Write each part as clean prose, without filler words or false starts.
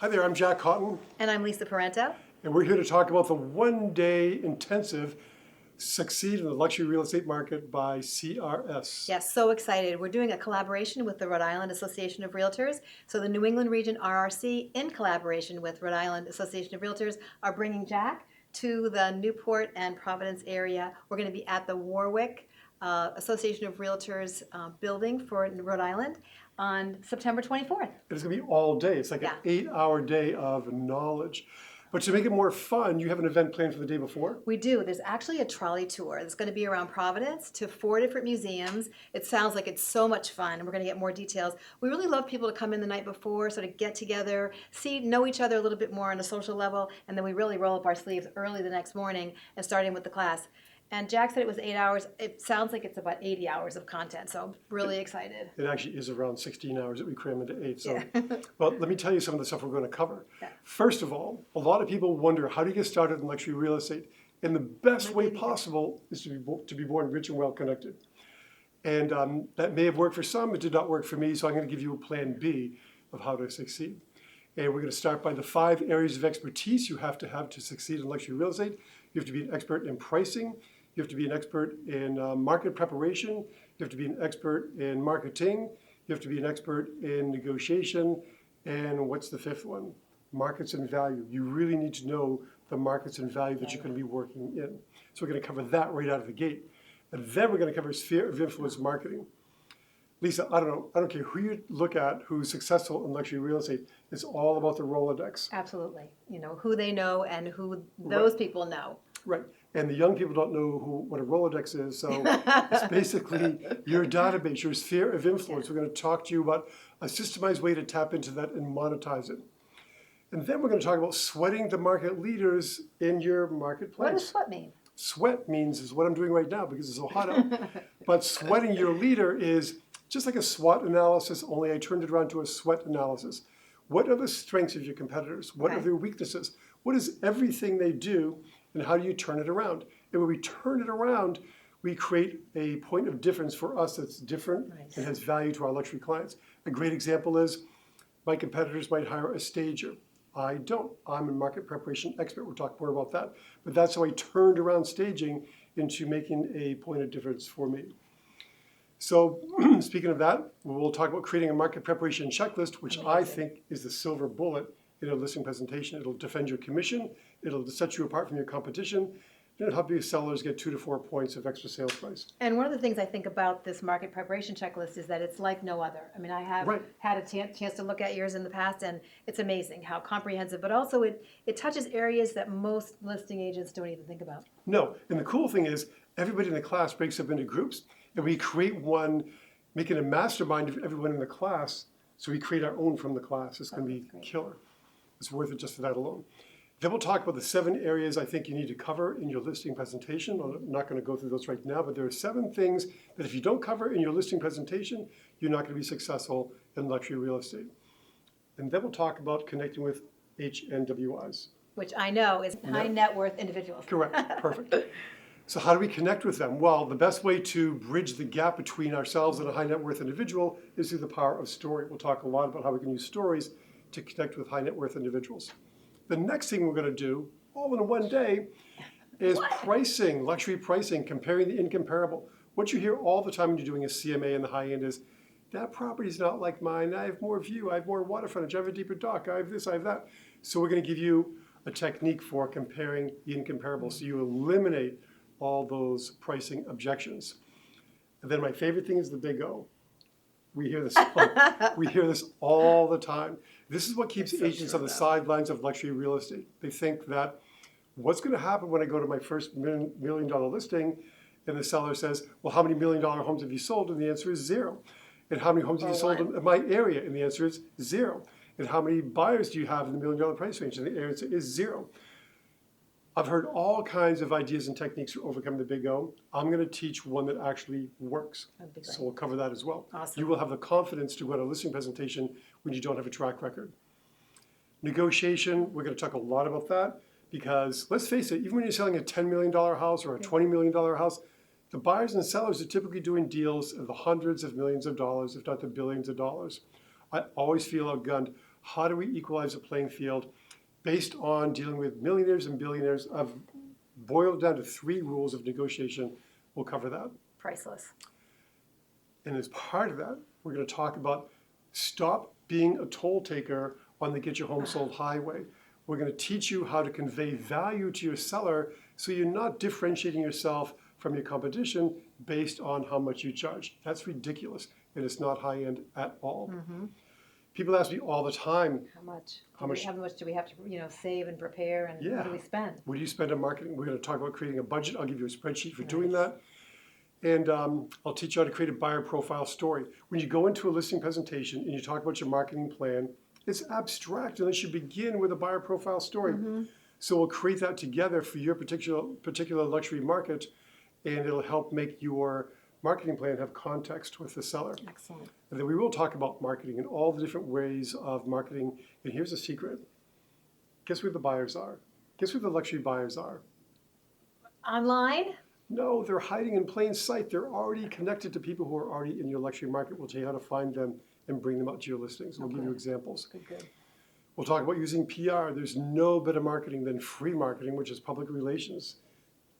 Hi there, I'm Jack Cotton, And I'm Lisa Parento. and we're here to talk about the one-day intensive Succeed in the Luxury Real Estate Market by CRS. Yes, so excited. We're doing a collaboration with the Rhode Island Association of Realtors. So the New England Region RRC, in collaboration with Rhode Island Association of Realtors, are bringing Jack to the Newport and Providence area. We're going to be at the Warwick Association of Realtors building for Rhode Island on September 24th. It's going to be all day. It's like Yeah. an 8-hour day of knowledge. But to make it more fun, you have an event planned for the day before? We do. There's actually a trolley tour that's going to be around Providence to 4 different museums. It sounds like it's so much fun, and we're going to get more details. We really love people to come in the night before, sort of get together, know each other a little bit more on a social level, and then we really roll up our sleeves early the next morning and start in with the class. And Jack said it was 8 hours. It sounds like it's about 80 hours of content, so I'm really excited. It actually is around 16 hours that we cram into 8. So, Yeah. well, let me tell you some of the stuff we're going to cover. Yeah. First of all, a lot of people wonder, how do you get started in luxury real estate? And the best way possible is to be born rich and well connected. And that may have worked for some. It did not work for me. So I'm going to give you a plan B of how to succeed. And we're going to start by the 5 areas of expertise you have to succeed in luxury real estate. You have to be an expert in pricing. You have to be an expert in market preparation. You have to be an expert in marketing. You have to be an expert in negotiation. And what's the 5th one? Markets and value. You really need to know the markets and value that you're going to be working in. So we're going to cover that right out of the gate. And then we're going to cover sphere of influence marketing. Lisa, I don't care who you look at who's successful in luxury real estate. It's all about the Rolodex. Absolutely. Who they know and who those people know. Right. And the young people don't know what a Rolodex is. So it's basically your database, your sphere of influence. We're going to talk to you about a systemized way to tap into that and monetize it. And then we're going to talk about sweating the market leaders in your marketplace. What does sweat mean? Sweat means is what I'm doing right now because it's so hot out. But sweating your leader is just like a SWOT analysis, only I turned it around to a sweat analysis. What are the strengths of your competitors? What are their weaknesses? What is everything they do? And how do you turn it around? And when we turn it around, we create a point of difference for us that's different and has value to our luxury clients. A great example is my competitors might hire a stager. I don't. I'm a market preparation expert. We'll talk more about that. But that's how I turned around staging into making a point of difference for me. So speaking of that, we'll talk about creating a market preparation checklist, which I think is the silver bullet in a listing presentation. It'll defend your commission. It'll set you apart from your competition. And it'll help your sellers get 2 to 4 points of extra sales price. And one of the things I think about this market preparation checklist is that it's like no other. I mean, I have had a chance to look at yours in the past, and it's amazing how comprehensive, but also it touches areas that most listing agents don't even think about. No, and the cool thing is everybody in the class breaks up into groups, and we create one, making a mastermind of everyone in the class, so we create our own from the class. It's going to be killer. It's worth it just for that alone. Then we'll talk about the 7 areas I think you need to cover in your listing presentation. I'm not going to go through those right now, but there are 7 things that if you don't cover in your listing presentation, you're not going to be successful in luxury real estate. And then we'll talk about connecting with HNWIs. Which I know is high net worth individuals. Correct, perfect. So how do we connect with them? Well, the best way to bridge the gap between ourselves and a high net worth individual is through the power of story. We'll talk a lot about how we can use stories to connect with high net worth individuals. The next thing we're going to do, all in one day, is pricing, luxury pricing, comparing the incomparable. What you hear all the time when you're doing a CMA in the high end is, that property's not like mine, I have more view, I have more water frontage, I have a deeper dock, I have this, I have that. So we're going to give you a technique for comparing the incomparable, so you eliminate all those pricing objections. And then my favorite thing is the big O. We hear this. We hear this all the time. This is what keeps agents on the sidelines of luxury real estate. They think that what's going to happen when I go to my first $1 million listing, and the seller says, "Well, how many $1 million homes have you sold?" And the answer is 0. And how many homes have you sold in my area? And the answer is 0. And how many buyers do you have in the $1 million price range? And the answer is 0. I've heard all kinds of ideas and techniques to overcome the big O. I'm going to teach one that actually works. So we'll cover that as well. Awesome. You will have the confidence to go to a listing presentation when you don't have a track record. Negotiation, we're going to talk a lot about that because let's face it, even when you're selling a $10 million house or a $20 million house, the buyers and sellers are typically doing deals of the hundreds of millions of dollars, if not the billions of dollars. I always feel outgunned. how do we equalize the playing field based on dealing with millionaires and billionaires. I've boiled down to 3 rules of negotiation. We'll cover that. Priceless. And as part of that, we're going to talk about stop being a toll taker on the Get Your Home Sold highway. We're going to teach you how to convey value to your seller so you're not differentiating yourself from your competition based on how much you charge. That's ridiculous, and it's not high-end at all. People ask me all the time, How much? How much- How much do we have to, save and prepare, and what do we spend? what do you spend on marketing? We're going to talk about creating a budget. I'll give you a spreadsheet for doing that. And I'll teach you how to create a buyer profile story. When you go into a listing presentation and you talk about your marketing plan, it's abstract unless you begin with a buyer profile story. So we'll create that together for your particular luxury market, and it'll help make your marketing plan have context with the seller. Excellent. And then we will talk about marketing and all the different ways of marketing. And here's a secret. Guess where the buyers are? Guess where the luxury buyers are? Online? No, they're hiding in plain sight. They're already connected to people who are already in your luxury market. We'll tell you how to find them and bring them out to your listings. We'll give you examples. Good. We'll talk about using PR. There's no better marketing than free marketing, which is public relations.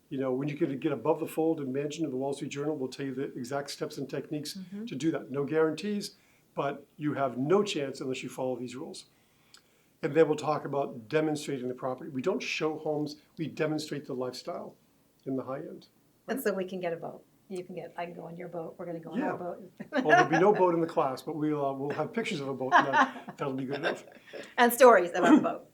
When you can get above the fold and mention in the Wall Street Journal, we'll tell you the exact steps and techniques to do that. No guarantees, but you have no chance unless you follow these rules. And then we'll talk about demonstrating the property. We don't show homes, we demonstrate the lifestyle in the high end. And so we can get a boat. I can go on your boat. We're going to go on our boat. Well, there'll be no boat in the class, but we'll have pictures of a boat, and that'll be good enough. And stories about the boat.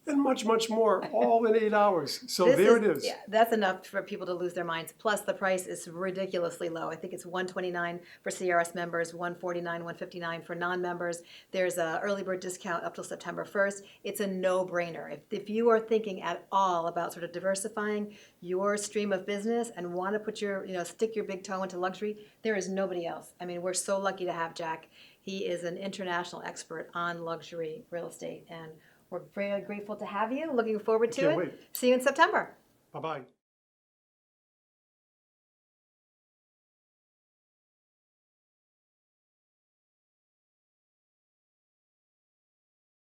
And much, much more, all in 8 hours. So This there it is. Yeah, that's enough for people to lose their minds. Plus, the price is ridiculously low. I think it's $129 for CRS members, $149, $159 for non-members. There's an early bird discount up till September 1st. It's a no-brainer. If you are thinking at all about sort of diversifying your stream of business and want to put stick your big toe into luxury, there is nobody else. I mean, we're so lucky to have Jack. He is an international expert on luxury real estate, and we're very grateful to have you. Looking forward to Can't it. wait. See you in September. Bye-bye.